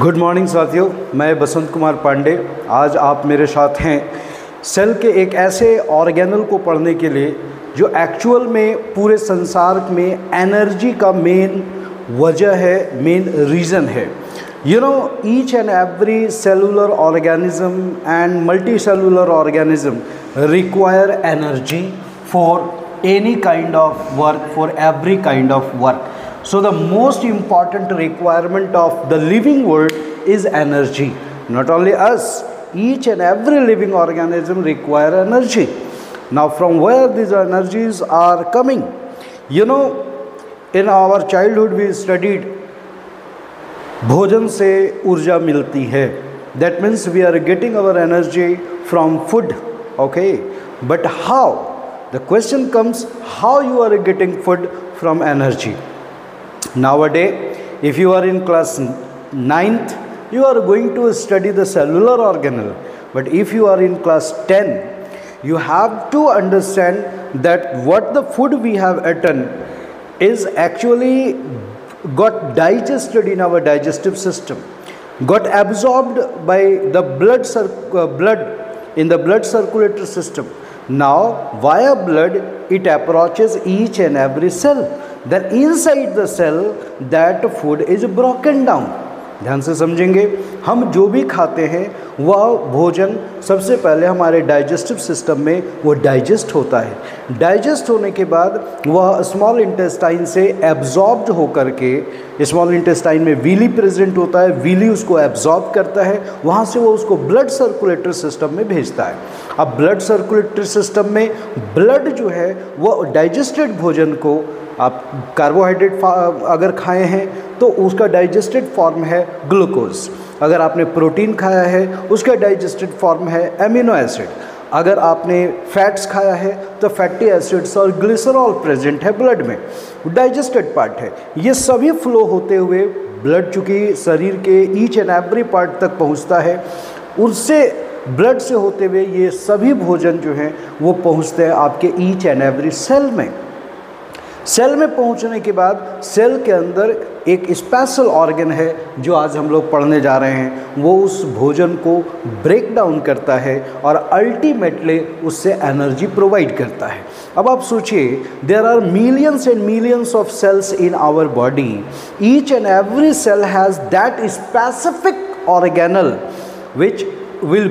Good morning साथियों, मैं बसंत कुमार पांडे। आज आप मेरे साथ हैं सेल के एक ऐसे ऑर्गेनल को पढ़ने के लिए जो एक्चुअल में पूरे संसार में एनर्जी का मेन वजह है, मेन रीज़न है। You know, each and every cellular organism and multicellular organism require energy for any kind of work, for every kind of work. So the most important requirement of the living world is energy. Not only us, each and every living organism require energy. Now from where these energies are coming? You know, in our childhood we studied भोजन से ऊर्जा मिलती है। That means we are getting our energy from food, okay. But how, the question comes, how you are getting food from energy? Nowadays if you are in class 9th you are going to study the cellular organelle, but if you are in class 10 you have to understand that what the food we have eaten is actually got digested in our digestive system, got absorbed by the blood in the blood circulatory system. Now via blood it approaches each and every cell. Then inside the cell that food is broken down. ध्यान से समझेंगे, हम जो भी खाते हैं वह भोजन सबसे पहले हमारे डाइजेस्टिव सिस्टम में वो डाइजेस्ट होता है। डाइजेस्ट होने के बाद वह स्मॉल इंटेस्टाइन से एब्जॉर्ब्ड होकर के, स्मॉल इंटेस्टाइन में विली प्रेजेंट होता है, विली उसको एब्जॉर्ब करता है, वहाँ से वो उसको ब्लड सर्कुलेटरी सिस्टम में भेजता है। अब ब्लड सर्कुलेटरी सिस्टम में ब्लड जो है वो डाइजेस्टेड भोजन को, आप कार्बोहाइड्रेट अगर खाए हैं तो उसका डाइजेस्टेड फॉर्म है ग्लूकोज, अगर आपने प्रोटीन खाया है उसका डाइजेस्टेड फॉर्म है एमिनो एसिड, अगर आपने फैट्स खाया है तो फैटी एसिड्स और ग्लिसरॉल प्रेजेंट है ब्लड में, डाइजेस्टेड पार्ट है। ये सभी फ्लो होते हुए ब्लड चूँकि शरीर के ईच एंड एवरी पार्ट तक पहुँचता है, उससे ब्लड से होते हुए ये सभी भोजन जो हैं वो पहुँचते हैं आपके ईच एंड एवरी सेल में। सेल में पहुंचने के बाद सेल के अंदर एक स्पेशल ऑर्गन है जो आज हम लोग पढ़ने जा रहे हैं, वो उस भोजन को ब्रेक डाउन करता है और अल्टीमेटली उससे एनर्जी प्रोवाइड करता है। अब आप सोचिए, there are millions and millions of cells in our body, each and every cell has that specific organelle which will